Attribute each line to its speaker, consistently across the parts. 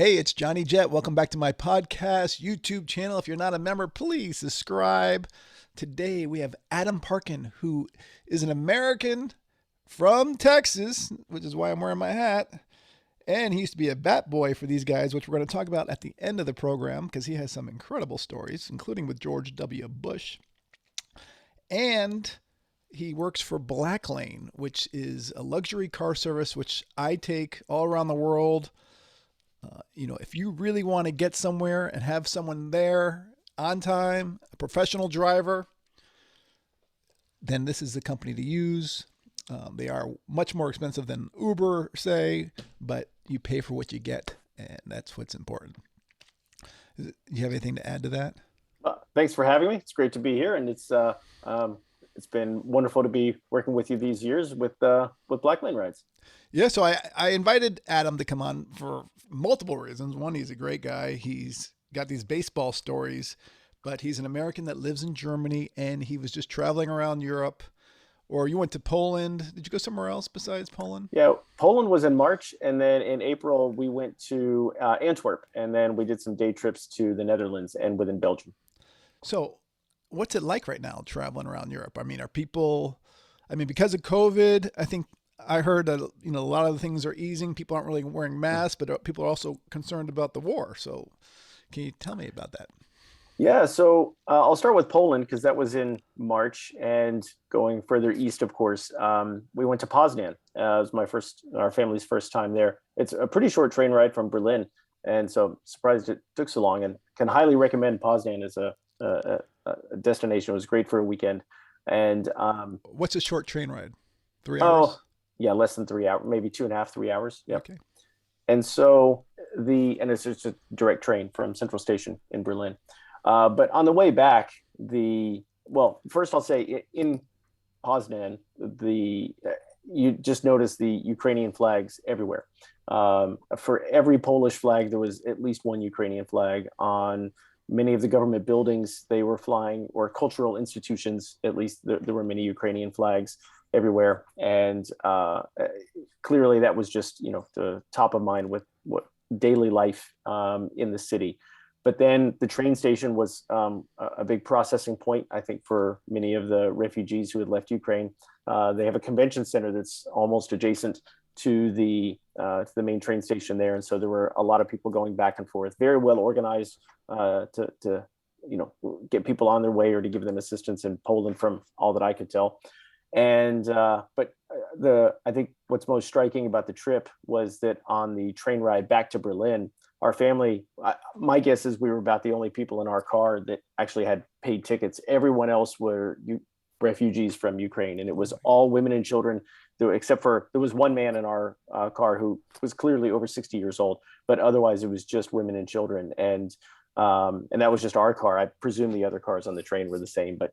Speaker 1: Hey, it's Johnny Jet. Welcome back to my podcast YouTube channel. If you're not a member, please subscribe. Today we have Adam Parken, who is an American from Texas, which is why I'm wearing my hat. And he used to be a bat boy for these guys, which we're going to talk about at the end of the program because he has some incredible stories, including with George W. Bush. And he works for Blacklane, which is a luxury car service which I take all around the world. If you really want to get somewhere and have someone there on time, a professional driver, then this is the company to use. They are much more expensive than Uber, say, but you pay for what you get, and that's what's important. Do you have anything to add to that?
Speaker 2: Thanks for having me. It's great to be here, and it's been wonderful to be working with you these years with Blacklane rides.
Speaker 1: Yeah, so I invited Adam to come on for multiple reasons. One, he's a great guy. He's got these baseball stories, but he's an American that lives in Germany, and he was just traveling around Europe. Or you went to Poland. Did you go somewhere else besides Poland?
Speaker 2: Yeah, Poland was in March, and then in April we went to Antwerp, and then we did some day trips to the Netherlands and within Belgium.
Speaker 1: So, what's it like right now traveling around Europe? I mean, are people? I mean, because of COVID, I think I heard that a lot of the things are easing. People aren't really wearing masks, but people are also concerned about the war. So, can you tell me about that?
Speaker 2: Yeah, so I'll start with Poland because that was in March, and going further east, of course, we went to Poznan. It was our family's first time there. It's a pretty short train ride from Berlin, and so surprised it took so long. And can highly recommend Poznan as a destination. It was great for a weekend. And
Speaker 1: What's a short train ride? 3 hours?
Speaker 2: oh, yeah, less than 3 hours, maybe 2.5, 3 hours. Yep.
Speaker 1: Okay.
Speaker 2: And so it's just a direct train from Central Station in Berlin. But on the way back, first I'll say in Poznan, you just notice the Ukrainian flags everywhere. For every Polish flag, there was at least one Ukrainian flag. On many of the government buildings they were flying, or cultural institutions, at least there were many Ukrainian flags everywhere. And clearly that was just, the top of mind with what daily life in the city. But then the train station was a big processing point, I think, for many of the refugees who had left Ukraine. They have a convention center that's almost adjacent to the main train station there, and so there were a lot of people going back and forth. Very well organized to get people on their way or to give them assistance in Poland, from all that I could tell. And I think what's most striking about the trip was that on the train ride back to Berlin, our family, my guess is we were about the only people in our car that actually had paid tickets. Everyone else were refugees from Ukraine, and it was all women and children, except for there was one man in our car who was clearly over 60 years old, but otherwise it was just women and children. And that was just our car. I presume the other cars on the train were the same, but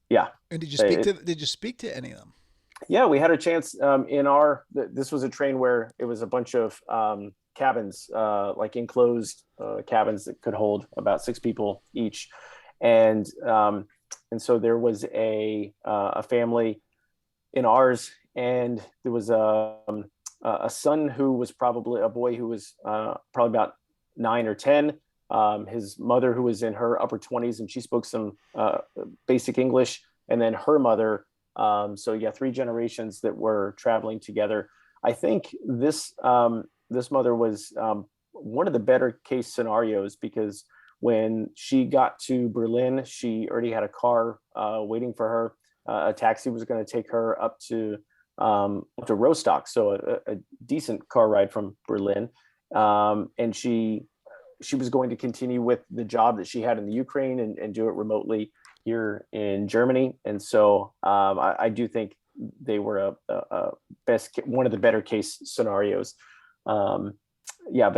Speaker 2: yeah.
Speaker 1: And did you speak to any of them?
Speaker 2: Yeah, we had a chance this was a train where it was a bunch of cabins, like enclosed cabins that could hold about 6 people each. And so there was a family in ours, and there was a son who was probably a boy who was probably about 9 or 10. His mother, who was in her upper 20s, and she spoke some basic English, and then her mother. So yeah, 3 generations that were traveling together. I think this mother was one of the better case scenarios, because when she got to Berlin, she already had a car waiting for her. A taxi was going to take her up to Rostock, so a decent car ride from Berlin. And she was going to continue with the job that she had in the Ukraine and do it remotely here in Germany. And so I do think they were one of the better case scenarios. But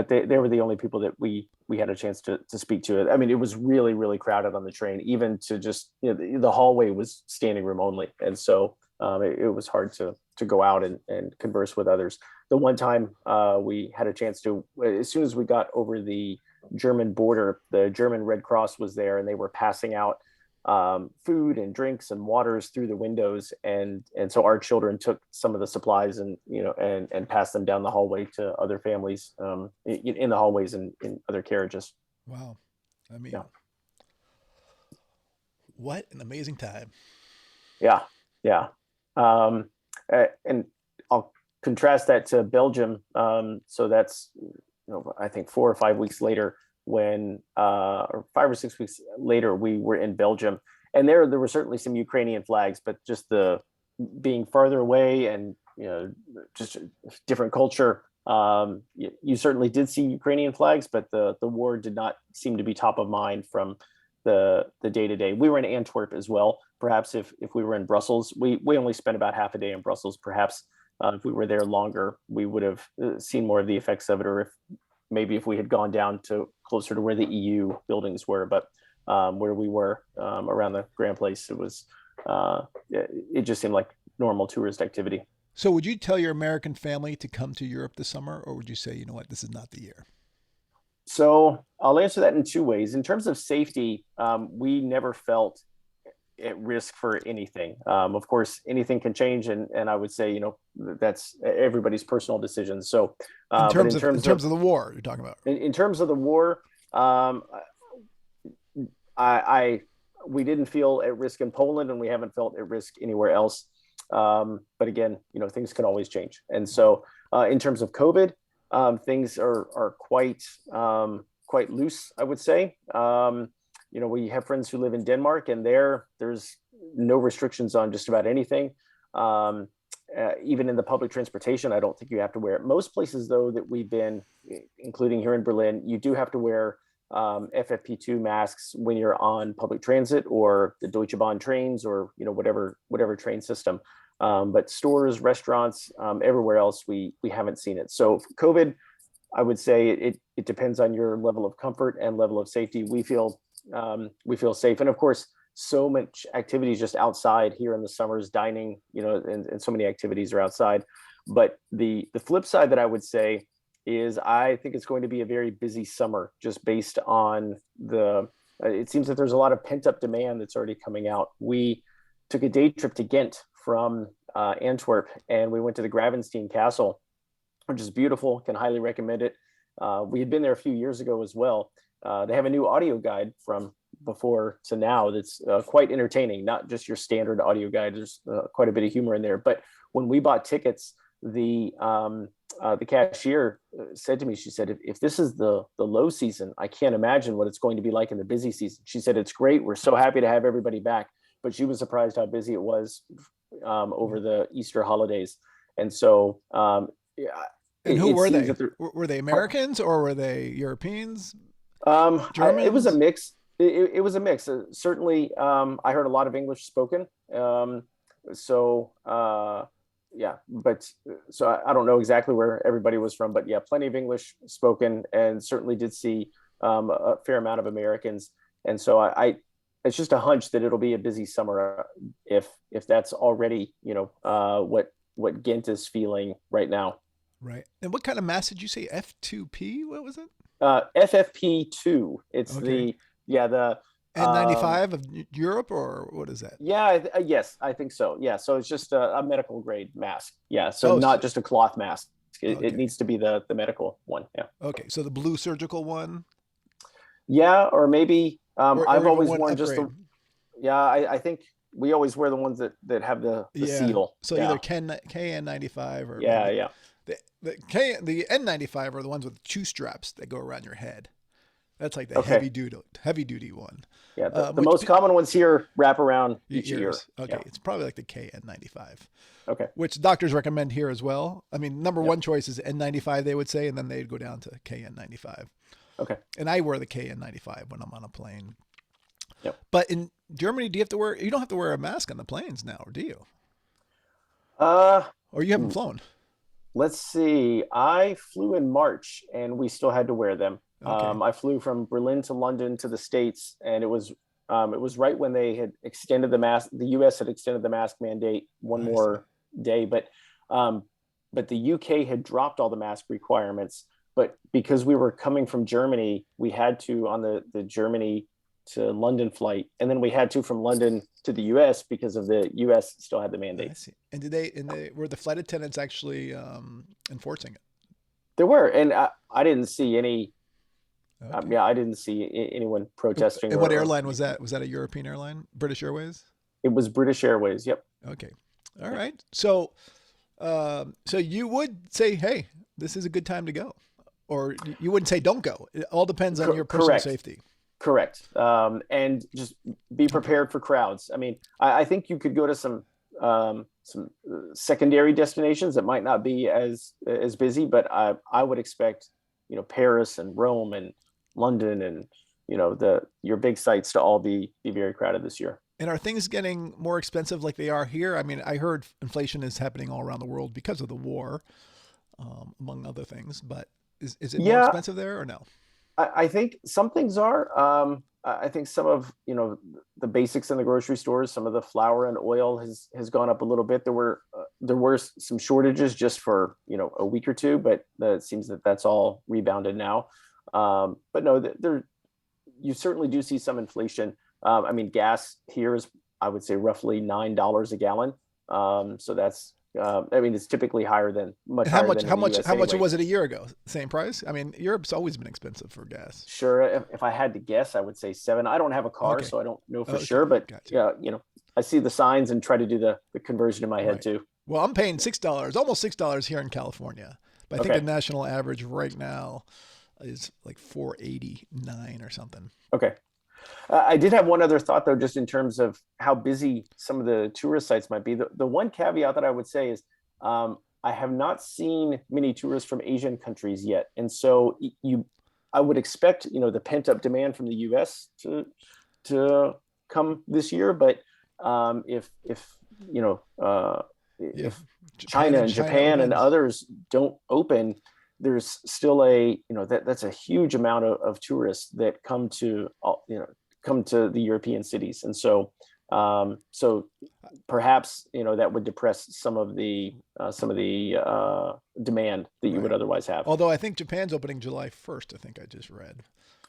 Speaker 2: they were the only people that we had a chance to speak to. I mean, it was really, really crowded on the train, even to just, the hallway was standing room only. And so it was hard to go out and converse with others. The one time we had a chance to, as soon as we got over the German border, the German Red Cross was there, and they were passing out food and drinks and waters through the windows, and so our children took some of the supplies and and passed them down the hallway to other families, in the hallways and in other carriages.
Speaker 1: Wow. I mean,
Speaker 2: Yeah,
Speaker 1: what an amazing time.
Speaker 2: yeah, yeah. And I'll contrast that to Belgium. So that's, I think 4 or 5 weeks later, when or 5 or 6 weeks later, we were in Belgium, and there were certainly some Ukrainian flags, but just the being farther away and just a different culture. You certainly did see Ukrainian flags, but the war did not seem to be top of mind from the day to day. We were in Antwerp as well. Perhaps if we were in Brussels, we only spent about half a day in Brussels. Perhaps if we were there longer, we would have seen more of the effects of it, or if we had gone down to closer to where the EU buildings were. But where we were around the Grand Place, it just seemed like normal tourist activity.
Speaker 1: So, would you tell your American family to come to Europe this summer, or would you say, you know what, this is not the year?
Speaker 2: So I'll answer that in two ways. In terms of safety, we never felt at risk for anything. Of course, anything can change, and I would say, that's everybody's personal decision. So, but
Speaker 1: In terms of the war, you're talking about.
Speaker 2: in terms of the war, I we didn't feel at risk in Poland, and we haven't felt at risk anywhere else. But again, things can always change. And so, in terms of COVID, things are quite loose, I would say. We have friends who live in Denmark, and there's no restrictions on just about anything. Even in the public transportation, I don't think you have to wear it. Most places, though, that we've been, including here in Berlin, you do have to wear FFP2 masks when you're on public transit or the Deutsche Bahn trains, or whatever train system. But stores, restaurants, everywhere else, we haven't seen it. So COVID, I would say it depends on your level of comfort and level of safety. We feel safe, and of course, so much activities just outside here in the summers, dining, and so many activities are outside. But the flip side that I would say is I think it's going to be a very busy summer, just based on it seems that there's a lot of pent up demand that's already coming out. We took a day trip to Ghent from Antwerp, and we went to the Gravenstein Castle, which is beautiful. Can highly recommend it. We had been there a few years ago as well. They have a new audio guide from before to now that's quite entertaining. Not just your standard audio guide. There's quite a bit of humor in there. But when we bought tickets, the cashier said to me, she said, if this is the low season, I can't imagine what it's going to be like in the busy season. She said, it's great. We're so happy to have everybody back. But she was surprised how busy it was over the Easter holidays. And so, yeah.
Speaker 1: And who were they? Were they Americans or were they Europeans? Germans?
Speaker 2: It was a mix. It was a mix. Certainly, I heard a lot of English spoken. Yeah, but so I don't know exactly where everybody was from, but yeah, plenty of English spoken, and certainly did see a fair amount of Americans. And so it's just a hunch that it'll be a busy summer, if that's already what Ghent is feeling right now.
Speaker 1: Right. And what kind of mask did you say? F2P? What was it?
Speaker 2: FFP2. It's
Speaker 1: okay.
Speaker 2: the
Speaker 1: N95 of Europe, or what is that?
Speaker 2: Yeah, yes, I think so. Yeah, so it's just a medical grade mask. Yeah, so not just a cloth mask. It needs to be the medical one. Yeah.
Speaker 1: Okay, so the blue surgical one.
Speaker 2: Yeah, or maybe I've always worn
Speaker 1: upgrade.
Speaker 2: just the. Yeah, I think we always wear the ones that have the seal.
Speaker 1: So either KN95 or
Speaker 2: yeah.
Speaker 1: The N95 are the ones with two straps that go around your head. That's like the heavy duty one.
Speaker 2: Yeah, the most common ones here wrap around each ear.
Speaker 1: Okay, yeah. It's probably like the KN95.
Speaker 2: Okay.
Speaker 1: Which doctors recommend here as well. I mean, number one choice is N95, they would say, and then they'd go down to KN95.
Speaker 2: Okay.
Speaker 1: And I wear the KN95 when I'm on a plane.
Speaker 2: Yep.
Speaker 1: But in Germany, you don't have to wear a mask on the planes now, or do you? Or you haven't flown?
Speaker 2: Let's see. I flew in March, and we still had to wear them.
Speaker 1: Okay.
Speaker 2: I flew from Berlin to London to the States, and it was right when they had extended the mask. The U.S. had extended the mask mandate one more day, but the UK had dropped all the mask requirements. But because we were coming from Germany, we had to, on the Germany to London flight, and then we had to from London to the U.S. because of the U.S. still had the
Speaker 1: I
Speaker 2: mandate.
Speaker 1: see. And were the flight attendants actually enforcing it?
Speaker 2: There were, and I didn't see any.
Speaker 1: Okay.
Speaker 2: Yeah, I didn't see anyone protesting.
Speaker 1: And what airline was that? Was that a European airline? British Airways?
Speaker 2: It was British Airways. Yep.
Speaker 1: Okay. All right. So, so you would say, hey, this is a good time to go, or you wouldn't say don't go. It all depends on your personal
Speaker 2: Correct.
Speaker 1: safety.
Speaker 2: Correct. And just be prepared for crowds. I mean, I think you could go to some secondary destinations that might not be as busy, but I would expect, Paris and Rome and London and, your big sites to all be very crowded this year.
Speaker 1: And are things getting more expensive like they are here? I mean, I heard inflation is happening all around the world because of the war, among other things. But is it more expensive there or no?
Speaker 2: I think some things are. I think some of the basics in the grocery stores, some of the flour and oil has gone up a little bit. There were some shortages just for a week or two, but it seems that that's all rebounded now. But no, you certainly do see some inflation. I mean, gas here is, I would say, roughly $9 a gallon. So that's, I mean, it's typically higher than
Speaker 1: How much
Speaker 2: anyway.
Speaker 1: was it a year ago? Same price? I mean, Europe's always been expensive for gas.
Speaker 2: Sure. If I had to guess, I would say 7. I don't have a car, so I don't know for sure, but
Speaker 1: gotcha.
Speaker 2: yeah, I see the signs and try to do the conversion in my head too.
Speaker 1: Well, I'm paying $6, almost $6 here in California, but I think the national average right now is like $4.89 or something.
Speaker 2: Okay. I did have one other thought, though, just in terms of how busy some of the tourist sites might be. The one caveat that I would say is I have not seen many tourists from Asian countries yet. And so I would expect, the pent up demand from the US to come this year. But if China and Japan and others don't open, there's still that's a huge amount of tourists that come to the European cities, and so perhaps that would depress some of the demand that you would otherwise have.
Speaker 1: Although I think Japan's opening July 1st, I think I just read.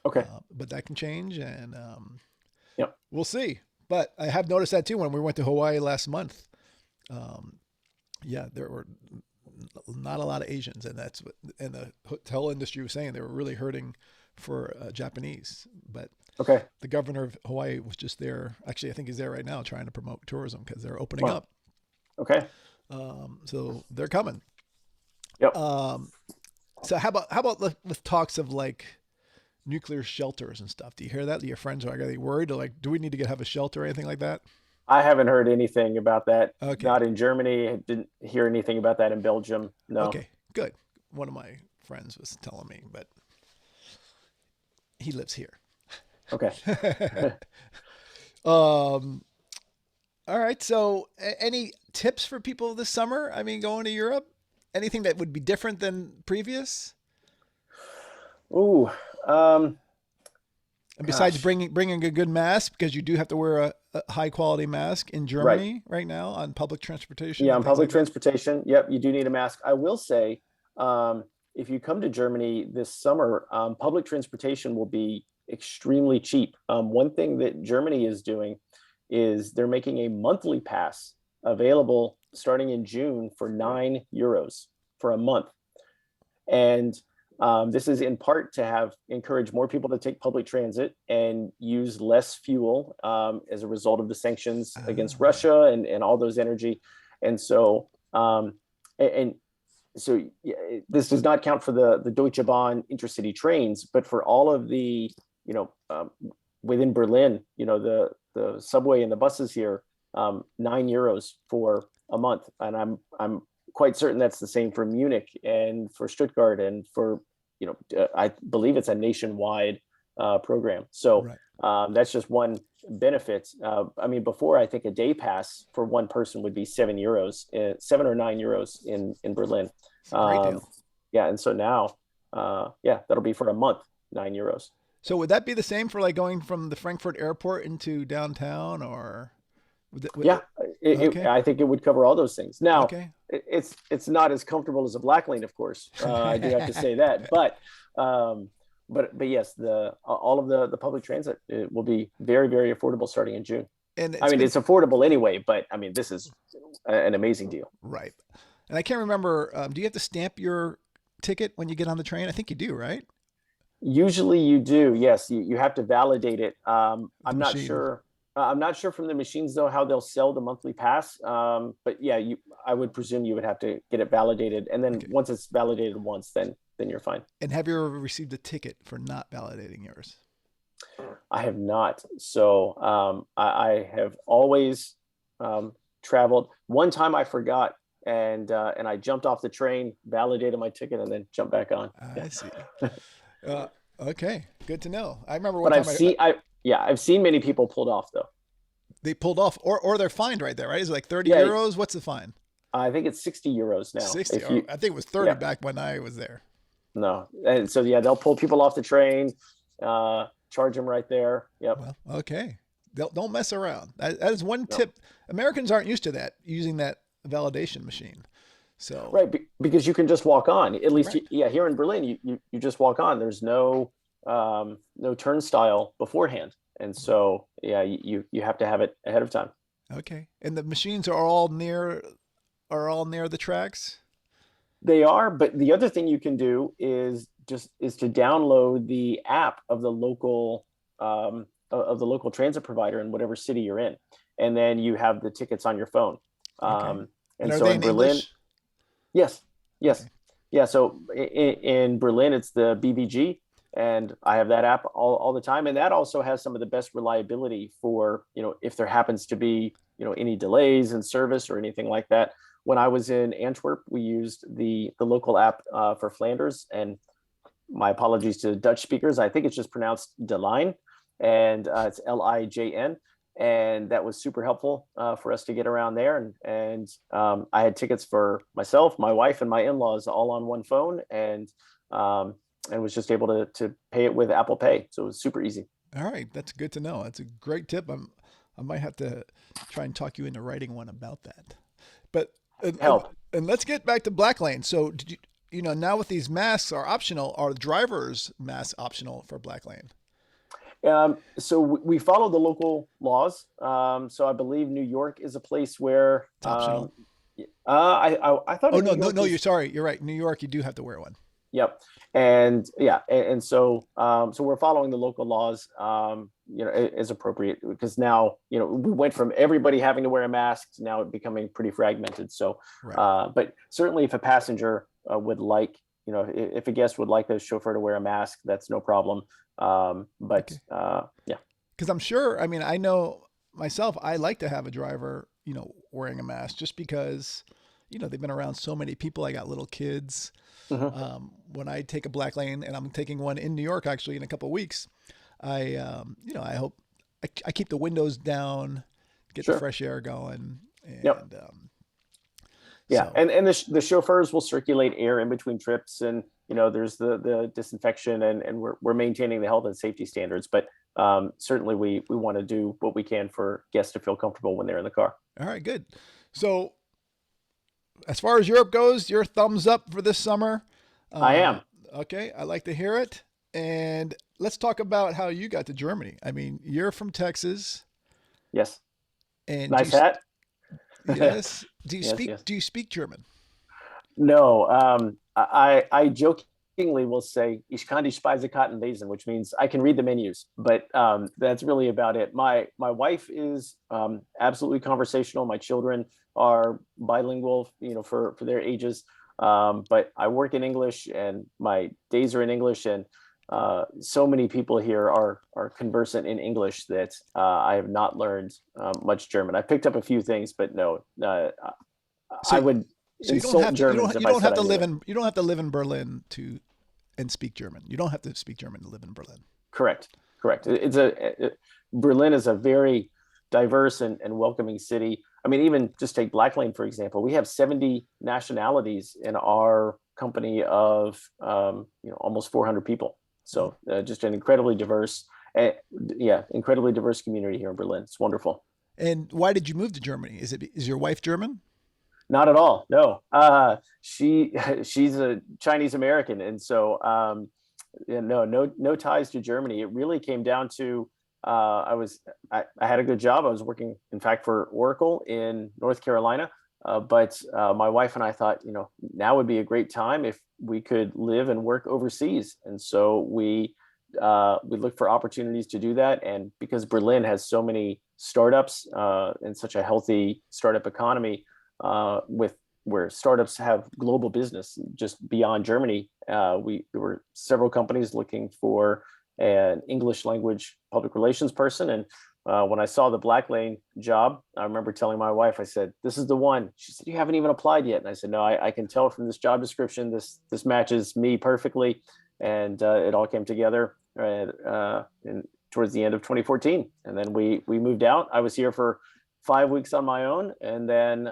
Speaker 2: Okay,
Speaker 1: but that can change, and
Speaker 2: yep,
Speaker 1: we'll see. But I have noticed that too when we went to Hawaii last month. There were not a lot of Asians, and the hotel industry was saying they were really hurting for Japanese. But the governor of Hawaii was just there. Actually, I think he's there right now trying to promote tourism because they're opening up.
Speaker 2: Okay.
Speaker 1: So they're coming.
Speaker 2: Yep.
Speaker 1: So how about with talks of like nuclear shelters and stuff? Do you hear that? Your friends are they worried? Or like, do we need to have a shelter or anything like that?
Speaker 2: I haven't heard anything about that.
Speaker 1: Okay.
Speaker 2: Not in Germany. I didn't hear anything about that in Belgium. No.
Speaker 1: Okay, good. One of my friends was telling me, but he lives here.
Speaker 2: Okay.
Speaker 1: All right. So any tips for people this summer? I mean, going to Europe, anything that would be different than previous?
Speaker 2: Ooh,
Speaker 1: and besides bringing a good mask, because you do have to wear a high quality mask in Germany right now on public transportation.
Speaker 2: Yeah, on public transportation. Yep, you do need a mask. I will say, if you come to Germany this summer, public transportation will be extremely cheap. One thing that Germany is doing is they're making a monthly pass available starting in June for €9 for a month. And this is in part to encourage more people to take public transit and use less fuel as a result of the sanctions against Russia and all those energy. And so, this does not count for the Deutsche Bahn intercity trains, but for all of the, within Berlin, the subway and the buses here, €9 for a month. And I'm quite certain that's the same for Munich and for Stuttgart and for, I believe it's a nationwide program. So that's just one benefit. I mean, before I think a day pass for one person would be €7, €7 or €9 in Berlin.
Speaker 1: Great deal.
Speaker 2: Yeah. And so now, that'll be for a month, €9.
Speaker 1: So would that be the same for like going from the Frankfurt airport into downtown or?
Speaker 2: I think it would cover all those things. Now, it's not as comfortable as a Blacklane, of course. I do have to say that, but but yes, the all of the public transit, it will be very, very affordable starting in June.
Speaker 1: And
Speaker 2: I
Speaker 1: it's
Speaker 2: mean,
Speaker 1: been
Speaker 2: it's affordable anyway, but I mean, this is an amazing deal.
Speaker 1: right. And I can't remember. Do you have to stamp your ticket when you get on the train? I think you do, right?
Speaker 2: Usually you do. Yes, you have to validate it.
Speaker 1: The
Speaker 2: I'm not
Speaker 1: machine.
Speaker 2: sure. I'm not sure from the machines though how they'll sell the monthly pass. But yeah, I would presume you would have to get it validated, and then
Speaker 1: Okay.
Speaker 2: once it's validated once, then you're fine.
Speaker 1: And have you ever received a ticket for not validating yours?
Speaker 2: I have not. So I have always traveled. One time I forgot, and I jumped off the train, validated my ticket, and then jumped back on.
Speaker 1: I see. Uh, okay, good to know. I remember one
Speaker 2: But
Speaker 1: time
Speaker 2: I've seen many people pulled off though.
Speaker 1: they pulled off, or they're fined right there, right? Is it like 30
Speaker 2: Yeah,
Speaker 1: euros? What's the fine?
Speaker 2: I think it's 60 euros now.
Speaker 1: 60.
Speaker 2: If
Speaker 1: Oh,
Speaker 2: you,
Speaker 1: I think it was 30
Speaker 2: yeah,
Speaker 1: back when I was there.
Speaker 2: no, and so yeah, they'll pull people off the train, charge them right there. Yep.
Speaker 1: Well, okay. Don't mess around. That is one
Speaker 2: No.
Speaker 1: tip. Americans aren't used to that, using that validation machine. So,
Speaker 2: Right, because you can just walk on. At least,
Speaker 1: right.
Speaker 2: yeah, here in Berlin, you just walk on. There's no turnstile beforehand, and so yeah, you have to have it ahead of time.
Speaker 1: Okay. And the machines are all near the tracks.
Speaker 2: They are, but the other thing you can do is to download the app of the local transit provider in whatever city you're in, and then you have the tickets on your phone.
Speaker 1: Okay. And
Speaker 2: And
Speaker 1: are
Speaker 2: so
Speaker 1: they
Speaker 2: in
Speaker 1: in
Speaker 2: Berlin,
Speaker 1: English?
Speaker 2: yes, yes,
Speaker 1: Okay.
Speaker 2: yeah. So in Berlin, it's the BVG, and I have that app all the time, and that also has some of the best reliability for if there happens to be any delays in service or anything like that. When I was in Antwerp, we used the local app for Flanders, and my apologies to Dutch speakers. I think it's just pronounced De Line, and it's Lijn. And that was super helpful for us to get around there. And I had tickets for myself, my wife, and my in-laws all on one phone, and was just able to pay it with Apple Pay. So it was super easy.
Speaker 1: All right. That's good to know. That's a great tip. I might have to try and talk you into writing one about that. But,
Speaker 2: Help.
Speaker 1: and let's get back to Blacklane. So did now with these masks are optional, are drivers masks optional for Blacklane?
Speaker 2: So we follow the local laws. So I believe New York is a place where
Speaker 1: It's optional.
Speaker 2: I thought
Speaker 1: Oh
Speaker 2: in New
Speaker 1: no, no,
Speaker 2: York
Speaker 1: no, you're
Speaker 2: was.
Speaker 1: sorry. You're right. New York, you do have to wear one.
Speaker 2: Yep. And yeah, and so so we're following the local laws, as appropriate, because now we went from everybody having to wear a mask to now it becoming pretty fragmented. So,
Speaker 1: Right.
Speaker 2: but certainly if a passenger would like, if a guest would like the chauffeur to wear a mask, that's no problem. But
Speaker 1: Okay.
Speaker 2: yeah,
Speaker 1: Because I'm sure, I mean, I know myself, I like to have a driver, wearing a mask just because, they've been around so many people. I got little kids.
Speaker 2: hmm
Speaker 1: When I take a black lane, and I'm taking one in New York actually in a couple of weeks, I hope I keep the windows down, get the
Speaker 2: sure.
Speaker 1: fresh air going.
Speaker 2: Yep.
Speaker 1: And
Speaker 2: Yeah,
Speaker 1: so,
Speaker 2: and the chauffeurs will circulate air in between trips, and there's the disinfection, and we're maintaining the health and safety standards. But certainly we want to do what we can for guests to feel comfortable when they're in the car.
Speaker 1: all right, good. So, as far as Europe goes, your thumbs up for this summer.
Speaker 2: I
Speaker 1: Uh,
Speaker 2: am.
Speaker 1: okay, I like to hear it. And let's talk about how you got to Germany. I mean, you're from Texas,
Speaker 2: Yes.
Speaker 1: and
Speaker 2: Nice hat.
Speaker 1: yes,
Speaker 2: Yes, yes.
Speaker 1: do you speak German?
Speaker 2: No, I jokingly will say "Ich kann die Speisekarte lesen," which means I can read the menus, but that's really about it. My wife is absolutely conversational. My children are bilingual, for their ages. But I work in English, and my days are in English, and so many people here are conversant in English that I have not learned much German. I picked up a few things, but no,
Speaker 1: So,
Speaker 2: I would
Speaker 1: so
Speaker 2: insult Germans if
Speaker 1: you
Speaker 2: I
Speaker 1: don't
Speaker 2: said
Speaker 1: have
Speaker 2: I
Speaker 1: to
Speaker 2: knew
Speaker 1: live
Speaker 2: it.
Speaker 1: in you don't have to live in Berlin to and speak German. You don't have to speak German to live in Berlin.
Speaker 2: Correct, correct. Berlin is a very diverse and welcoming city. I mean, even just take Blacklane for example. We have 70 nationalities in our company of almost 400 people.
Speaker 1: Wow.
Speaker 2: So just an incredibly diverse, uh, yeah, incredibly diverse community here in Berlin. It's wonderful.
Speaker 1: And why did you move to Germany? Is your wife German?
Speaker 2: Not at all. No, she's a Chinese American, and so Yeah, no ties to Germany. It really came down to I had a good job. I was working, in fact, for Oracle in North Carolina. But my wife and I thought, now would be a great time if we could live and work overseas. And so we looked for opportunities to do that. And because Berlin has so many startups and such a healthy startup economy, with where startups have global business just beyond Germany, there were several companies looking for an English language public relations person. And when I saw the Blacklane job, I remember telling my wife, I said, "This is the one." She said, "You haven't even applied yet." And I said, "No, I can tell from this job description, this matches me perfectly." And it all came together towards the end of 2014. And then we moved out. I was here for 5 weeks on my own, and then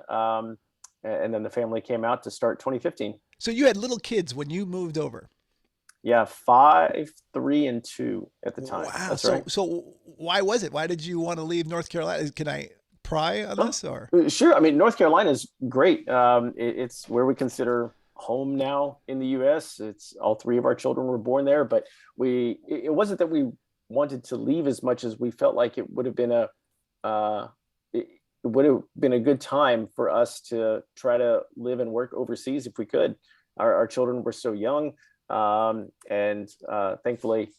Speaker 2: the family came out to start 2015.
Speaker 1: So you had little kids when you moved over.
Speaker 2: Yeah, 5, 3, and 2 at the time.
Speaker 1: Wow.
Speaker 2: That's
Speaker 1: So
Speaker 2: right.
Speaker 1: so why was it? Why did you want to leave North Carolina? Can I pry on
Speaker 2: Oh,
Speaker 1: this or?
Speaker 2: sure. I mean, North Carolina is great. It's where we consider home now in the U.S. It's all three of our children were born there, but it wasn't that we wanted to leave as much as we felt like it would have been it would have been a good time for us to try to live and work overseas if we could. Our children were so young. And thankfully,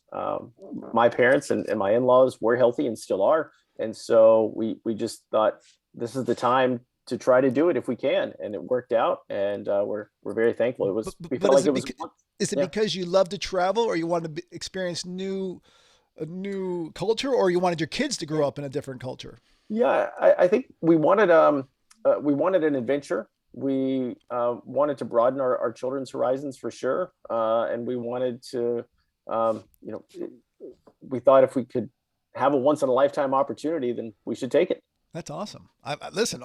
Speaker 2: my parents and my in-laws were healthy and still are. And so we just thought this is the time to try to do it if we can. And it worked out. And we're very thankful. We
Speaker 1: But
Speaker 2: felt like it was.
Speaker 1: is it
Speaker 2: Yeah.
Speaker 1: because you love to travel, or you want to experience a new culture, or you wanted your kids to grow up in a different culture?
Speaker 2: Yeah, I think we wanted an adventure. We wanted to broaden our children's horizons for sure, and we wanted to, um, you know, we thought if we could have a once in a lifetime opportunity, then we should take it.
Speaker 1: That's awesome. Listen,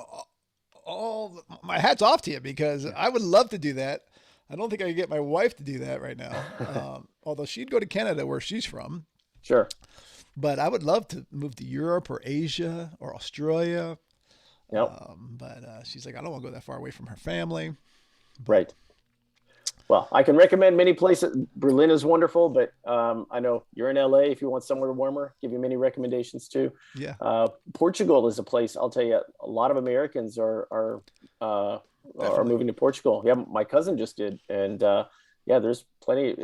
Speaker 1: all my hats off to you because I would love to do that. I don't think I could get my wife to do that right now. Although she'd go to Canada where she's from,
Speaker 2: Sure.
Speaker 1: but I would love to move to Europe or Asia or Australia.
Speaker 2: Yep.
Speaker 1: But she's like, I don't want to go that far away from her family. But
Speaker 2: Right. Well, I can recommend many places. Berlin is wonderful, but I know you're in LA. If you want somewhere warmer, give you many recommendations too.
Speaker 1: yeah,
Speaker 2: Portugal is a place. I'll tell you, a lot of Americans are
Speaker 1: definitely.
Speaker 2: moving to Portugal. Yeah, my cousin just did, and yeah, there's plenty.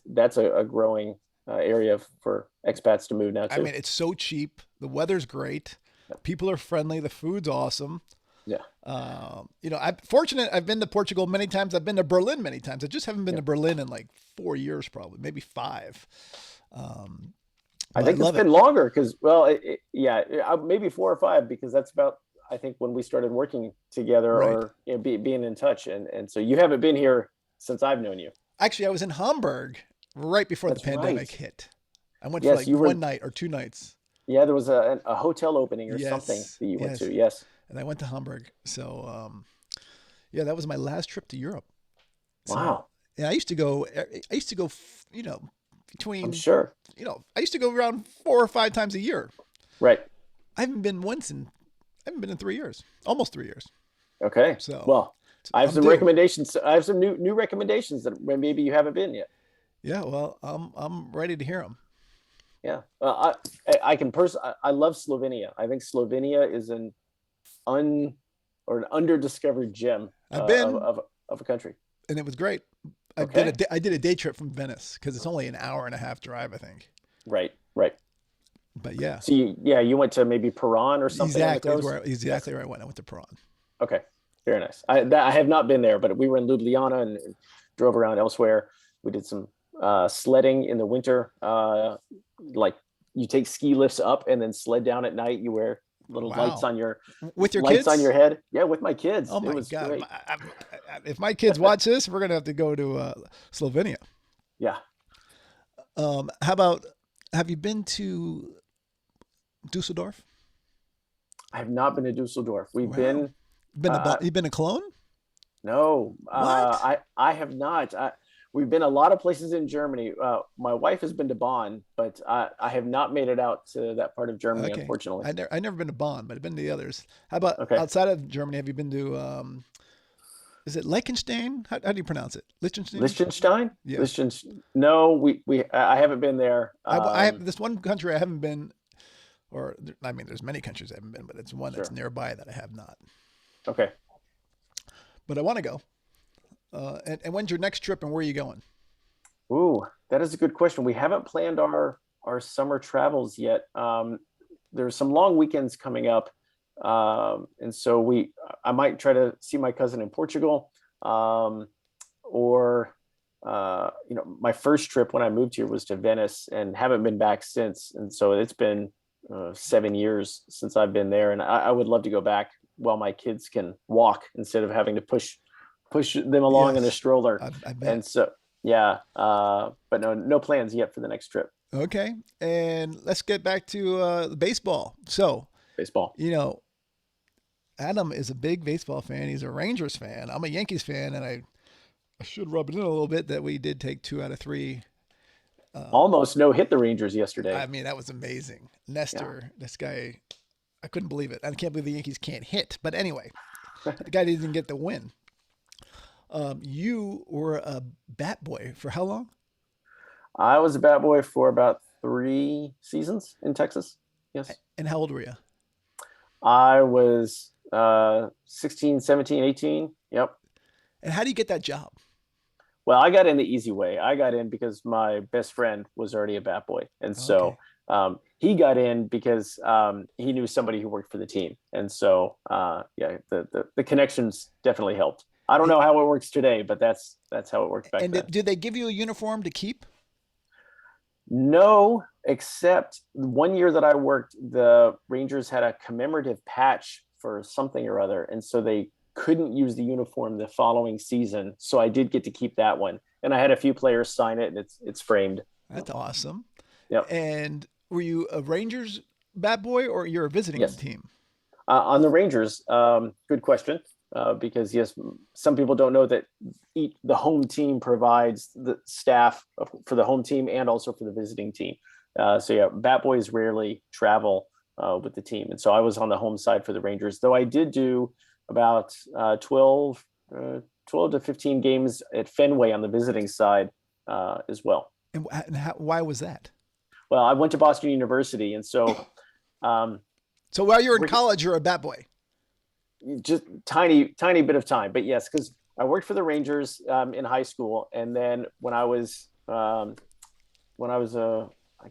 Speaker 2: That's a growing area for expats to move now
Speaker 1: I
Speaker 2: too.
Speaker 1: mean, it's so cheap. The weather's great. People are friendly. The food's awesome.
Speaker 2: Yeah,
Speaker 1: I'm fortunate. I've been to Portugal many times. I've been to Berlin many times. I just haven't been
Speaker 2: yeah.
Speaker 1: to Berlin in like 4 years, probably, maybe five. Um,
Speaker 2: I
Speaker 1: but I
Speaker 2: think it's
Speaker 1: love it.
Speaker 2: been longer because, well, yeah, maybe 4 or 5 because that's about I think when we started working together
Speaker 1: Right.
Speaker 2: or being in touch, and so you haven't been here since I've known you.
Speaker 1: Actually, I was in Hamburg right before the
Speaker 2: That's
Speaker 1: pandemic
Speaker 2: right.
Speaker 1: hit. I went for
Speaker 2: Yes,
Speaker 1: like
Speaker 2: you
Speaker 1: one
Speaker 2: were.
Speaker 1: night or 2 nights.
Speaker 2: Yeah, there was a hotel opening or something
Speaker 1: Yes,
Speaker 2: that you went
Speaker 1: yes.
Speaker 2: to. Yes.
Speaker 1: And I went to Hamburg. So, yeah, that was my last trip to Europe. So,
Speaker 2: Wow.
Speaker 1: yeah, I used to go,
Speaker 2: I'm
Speaker 1: between,
Speaker 2: sure.
Speaker 1: I used to go around 4 or 5 times a year.
Speaker 2: Right.
Speaker 1: I haven't been I haven't been in 3 years, almost 3 years.
Speaker 2: Okay.
Speaker 1: So
Speaker 2: Well, I have
Speaker 1: I'm
Speaker 2: some
Speaker 1: due.
Speaker 2: recommendations. I have some new recommendations that maybe you haven't been yet.
Speaker 1: Yeah, well, I'm ready to hear them.
Speaker 2: Yeah. I can I love Slovenia. I think Slovenia is an un or an underdiscovered gem
Speaker 1: I've been,
Speaker 2: of a country.
Speaker 1: and it was great.
Speaker 2: Okay.
Speaker 1: I did a day trip from Venice because it's only an hour and a half drive, I think.
Speaker 2: Right. Right.
Speaker 1: But yeah,
Speaker 2: So you went to maybe Peron or something on the coast. Yes.
Speaker 1: exactly where I went. I went to Prague.
Speaker 2: Okay. Very nice. I have not been there, but we were in Ljubljana and drove around elsewhere. We did some sledding in the winter. Like you take ski lifts up and then sled down at night. You wear little
Speaker 1: Wow, with your
Speaker 2: lights on
Speaker 1: kids?
Speaker 2: your head. Yeah, with my kids.
Speaker 1: Oh
Speaker 2: It
Speaker 1: my
Speaker 2: was
Speaker 1: God!
Speaker 2: great.
Speaker 1: If my kids watch this, we're gonna have to go to Slovenia.
Speaker 2: Yeah.
Speaker 1: How about? Have you been to Dusseldorf?
Speaker 2: I have not been to Dusseldorf. We've
Speaker 1: Wow.
Speaker 2: been
Speaker 1: Been
Speaker 2: uh
Speaker 1: you been to Cologne?
Speaker 2: no,
Speaker 1: What?
Speaker 2: I have not. We've been a lot of places in Germany. My wife has been to Bonn, but I have not made it out to that part of Germany,
Speaker 1: Okay.
Speaker 2: unfortunately.
Speaker 1: I never been to Bonn, but I've been to the others. How about
Speaker 2: Okay.
Speaker 1: outside of Germany? Have you been to Is it Liechtenstein? How do you pronounce it? Liechtenstein?
Speaker 2: Liechtenstein?
Speaker 1: Yeah.
Speaker 2: No, I haven't been there.
Speaker 1: I have this one country I haven't been, I mean, there's many countries I haven't been, but it's one that's
Speaker 2: Sure.
Speaker 1: nearby that I have not.
Speaker 2: Okay.
Speaker 1: But I want to go. And when's your next trip and where are you going?
Speaker 2: Ooh, that is a good question. We haven't planned our summer travels yet. There's some long weekends coming up, and so I might try to see my cousin in Portugal, or my first trip when I moved here was to Venice, and haven't been back since. And so it's been 7 years since I've been there, and I would love to go back while my kids can walk instead of having to push them along in a
Speaker 1: Yes,
Speaker 2: stroller.
Speaker 1: I bet.
Speaker 2: And so yeah, but no plans yet for the next trip.
Speaker 1: Okay. And let's get back to the baseball. So,
Speaker 2: Baseball.
Speaker 1: you know, Adam is a big baseball fan. He's a Rangers fan. I'm a Yankees fan, and I should rub it in a little bit that we did take 2 out of 3.
Speaker 2: Almost no hit the Rangers
Speaker 1: I
Speaker 2: yesterday.
Speaker 1: mean, that was amazing.
Speaker 2: Yeah.
Speaker 1: Nestor, this guy, I couldn't believe it. I can't believe the Yankees can't hit. But anyway, the guy didn't get the win. You were a bat boy for how long?
Speaker 2: I was a bat boy for about 3 seasons in Texas. Yes.
Speaker 1: And how old were you?
Speaker 2: I was 16, 17, 18. Yep.
Speaker 1: And how do you get that job?
Speaker 2: Well, I got in the easy way. I got in because my best friend was already a bat boy. And
Speaker 1: Okay.
Speaker 2: so he got in because he knew somebody who worked for the team. And so, yeah, the connections definitely helped. I don't know how it works today, but that's how it worked back
Speaker 1: And
Speaker 2: then.
Speaker 1: did they give you a uniform to keep?
Speaker 2: No, except 1 year that I worked, the Rangers had a commemorative patch for something or other. And so they couldn't use the uniform the following season. So I did get to keep that one. And I had a few players sign it, and it's framed.
Speaker 1: That's awesome.
Speaker 2: Yep.
Speaker 1: And were you a Rangers bat boy or you're visiting the
Speaker 2: Yes.
Speaker 1: team?
Speaker 2: On the Rangers, good question. Because yes, some people don't know that the home team provides the staff for the home team and also for the visiting team. So yeah, bat boys rarely travel with the team, and so I was on the home side for the Rangers. Though I did do about 12 to 15 games at Fenway on the visiting side as well.
Speaker 1: And why was that?
Speaker 2: Well, I went to Boston University, and so um,
Speaker 1: So while you're in college, you're a bat boy.
Speaker 2: just tiny bit of time, but yes, because I worked for the Rangers in high school, and then when I was I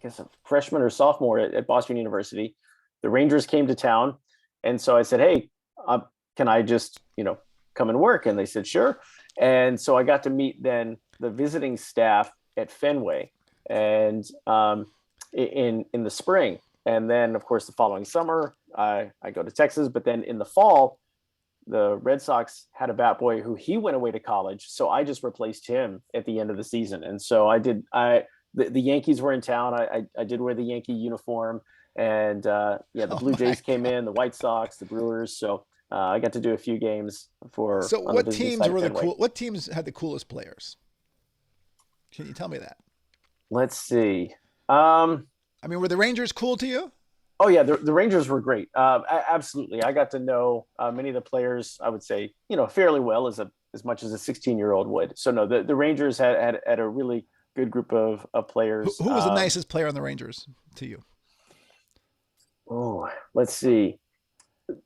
Speaker 2: guess a freshman or sophomore at Boston University, the Rangers came to town, and so I said, "Hey, can I just come and work?" And they said, "Sure." And so I got to meet then the visiting staff at Fenway, and in the spring, and then of course the following summer I go to Texas, but then in the fall the Red Sox had a bat boy who he went away to college, so I just replaced him at the end of the season. And so the Yankees were in town. I did wear the Yankee uniform, and yeah, the
Speaker 1: Oh
Speaker 2: Blue
Speaker 1: my
Speaker 2: Jays came
Speaker 1: God.
Speaker 2: in, the White Sox, the Brewers. So I got to do a few games
Speaker 1: So
Speaker 2: on the
Speaker 1: what
Speaker 2: visiting
Speaker 1: teams
Speaker 2: side of
Speaker 1: were the
Speaker 2: Fenway.
Speaker 1: cool? What teams had the coolest players? Can you tell me that?
Speaker 2: Let's see. Um,
Speaker 1: I mean, were the Rangers cool to you?
Speaker 2: Oh yeah, the Rangers were great. Absolutely, I got to know many of the players. I would say fairly well as much as a 16-year-old would. So no, the Rangers had a really good group of
Speaker 1: Who,
Speaker 2: players.
Speaker 1: who was the nicest player on the Rangers to you?
Speaker 2: Oh, let's see.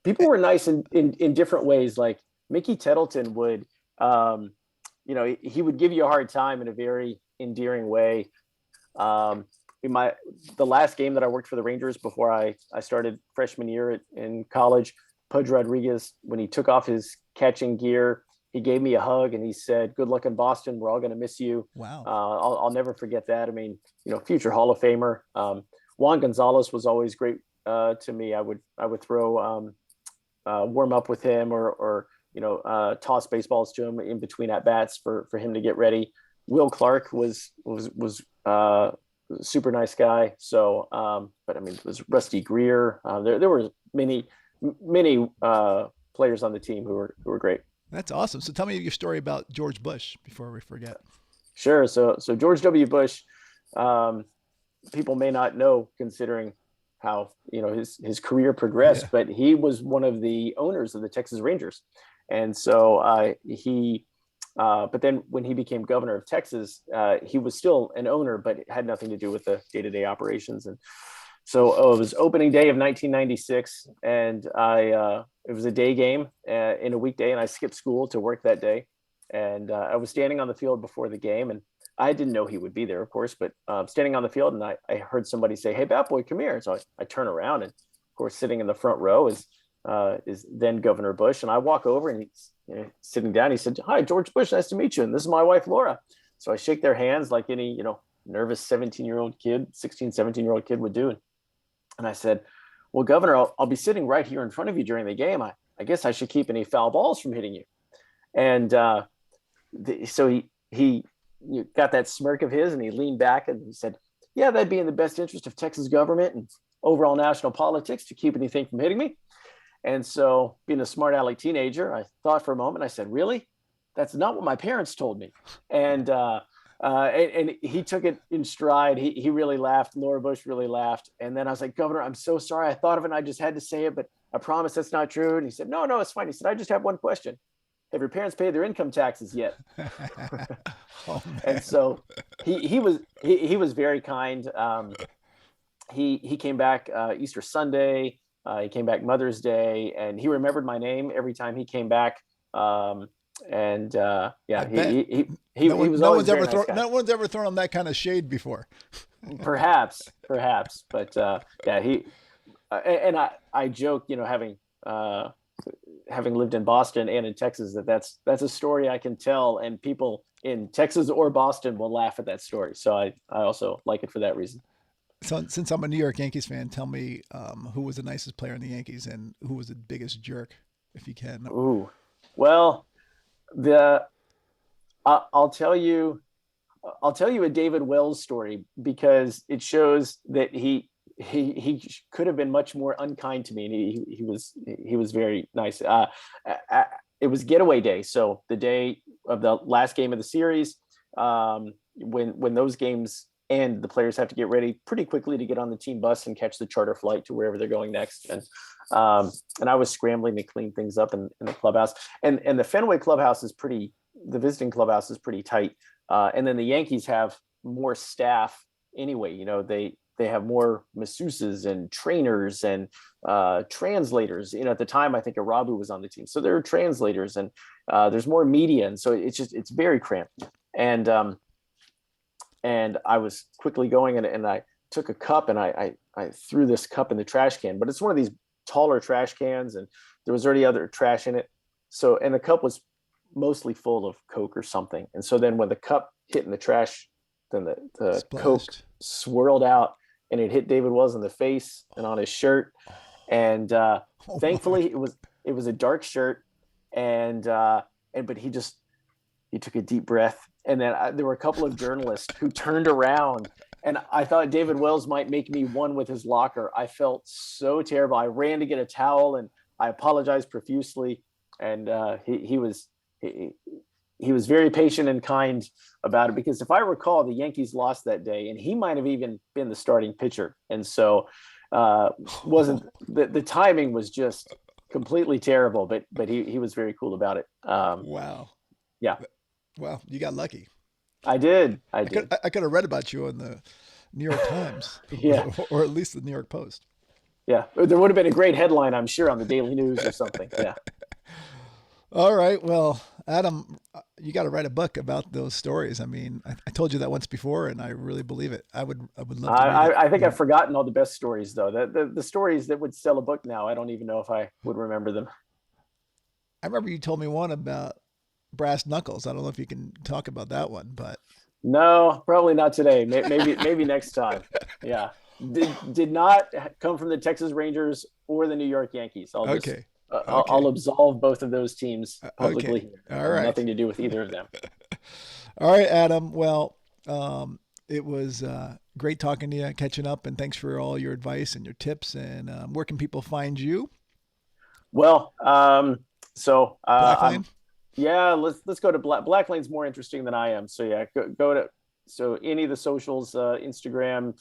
Speaker 2: People were nice in different ways. Like Mickey Tettleton would, um, he would give you a hard time in a very endearing way. Um, in the last game that I worked for the Rangers before I started freshman year in college, Pudge Rodriguez, when he took off his catching gear, he gave me a hug and he said, "Good luck in Boston. We're all going to miss you."
Speaker 1: Wow.
Speaker 2: I'll never forget that. I mean, future Hall of Famer. Juan Gonzalez was always great to me. I would throw warm up with him or toss baseballs to him in between at bats for him to get ready. Will Clark was super nice guy. So, but I mean, it was Rusty Greer. There were many players on the team who were great.
Speaker 1: That's awesome. So tell me your story about George Bush before we forget.
Speaker 2: Sure. So George W. Bush, um, people may not know considering how his career progressed,
Speaker 1: Yeah.
Speaker 2: but he was one of the owners of the Texas Rangers, And so but then when he became governor of Texas, he was still an owner, but it had nothing to do with the day-to-day operations. And so it was opening day of 1996, and it was a day game in a weekday, and I skipped school to work that day. And I was standing on the field before the game, and I didn't know he would be there, of course, but standing on the field, and I heard somebody say, "Hey, Batboy, come here." So I turn around, and of course, sitting in the front row is then Governor Bush, and I walk over, and he's sitting down. He said, "Hi, George Bush, nice to meet you, and this is my wife, Laura." So I shake their hands like any nervous 17-year-old kid, 16, 17-year-old kid would do. And I said, "Well, Governor, I'll be sitting right here in front of you during the game. I guess I should keep any foul balls from hitting you." And so he got that smirk of his, and he leaned back and he said, "Yeah, that'd be in the best interest of Texas government and overall national politics to keep anything from hitting me." And so, being a smart aleck teenager, I thought for a moment. I said, "Really? That's not what my parents told me." And he took it in stride. He really laughed. Laura Bush really laughed. And then I was like, "Governor, I'm so sorry. I thought of it and I just had to say it, but I promise that's not true." And he said, No, it's fine." He said, "I just have one question. Have your parents paid their income taxes yet?"
Speaker 1: Oh,
Speaker 2: and so he was very kind. He came back Easter Sunday. He came back Mother's Day, and he remembered my name every time he came back. Yeah, he was always very nice guy.
Speaker 1: No one's ever thrown him that kind of shade before.
Speaker 2: Perhaps, but yeah, I joke, having lived in Boston and in Texas, that's a story I can tell, and people in Texas or Boston will laugh at that story. So I also like it for that reason.
Speaker 1: So since I'm a New York Yankees fan, tell me who was the nicest player in the Yankees and who was the biggest jerk, if you can.
Speaker 2: Ooh, well, I'll tell you a David Wells story, because it shows that he could have been much more unkind to me, and he was very nice. It was getaway day, so the day of the last game of the series, when those games end, the players have to get ready pretty quickly to get on the team bus and catch the charter flight to wherever they're going next. And I was scrambling to clean things up in the clubhouse, and the Fenway clubhouse is the visiting clubhouse is pretty tight. And then the Yankees have more staff anyway. They have more masseuses and trainers and translators. At the time, I think Arabu was on the team, so there are translators, and there's more media, and so it's very cramped. And I was quickly going, and I took a cup, and I threw this cup in the trash can, but it's one of these taller trash cans, and there was already other trash in it. So, and the cup was mostly full of Coke or something. And so then when the cup hit in the trash, then the Coke swirled out, and it hit David Wells in the face and on his shirt. And thankfully it was a dark shirt, but he took a deep breath. And then there were a couple of journalists who turned around, and I thought David Wells might make me one with his locker. I felt so terrible. I ran to get a towel, and I apologized profusely. And he was very patient and kind about it, because if I recall, the Yankees lost that day, and he might have even been the starting pitcher. And so the timing was just completely terrible, but he was very cool about it.
Speaker 1: Wow.
Speaker 2: Yeah.
Speaker 1: Well, you got lucky.
Speaker 2: I did.
Speaker 1: I could have read about you in the New York Times,
Speaker 2: yeah,
Speaker 1: or at least the New York Post.
Speaker 2: Yeah, there would have been a great headline, I'm sure, on the Daily News or something. Yeah.
Speaker 1: All right. Well, Adam, you got to write a book about those stories. I mean, I told you that once before, and I really believe it. I would love to read it.
Speaker 2: I think I've forgotten all the best stories, though. The stories that would sell a book now, I don't even know if I would remember them.
Speaker 1: I remember you told me one about brass knuckles. I don't know if you can talk about that one, but
Speaker 2: no, probably not today. Maybe next time. Yeah, did not come from the Texas Rangers or the New York Yankees. I'll absolve both of those teams publicly.
Speaker 1: Okay. All right.
Speaker 2: Nothing to do with either of them.
Speaker 1: All right, Adam. Well, it was great talking to you, catching up, and thanks for all your advice and your tips. And where can people find you?
Speaker 2: Well,
Speaker 1: Blacklane?
Speaker 2: Yeah, let's go to Blacklane's more interesting than I am. So yeah, go to any of the socials, Instagram,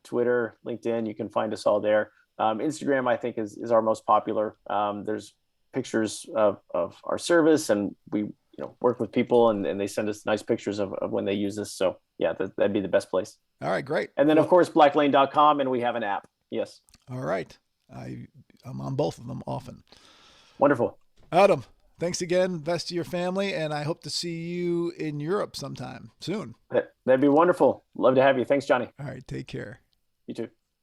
Speaker 2: Twitter, LinkedIn. You can find us all there. Instagram, I think, is our most popular. There's pictures of our service, and we work with people, and they send us nice pictures of when they use this. So yeah, that'd be the best place.
Speaker 1: All right, great.
Speaker 2: And then of course blacklane.com, and we have an app. Yes.
Speaker 1: All right. I'm on both of them often.
Speaker 2: Wonderful.
Speaker 1: Adam, thanks again. Best to your family, and I hope to see you in Europe sometime soon.
Speaker 2: That'd be wonderful. Love to have you. Thanks, Johnny.
Speaker 1: All right, take care.
Speaker 2: You too.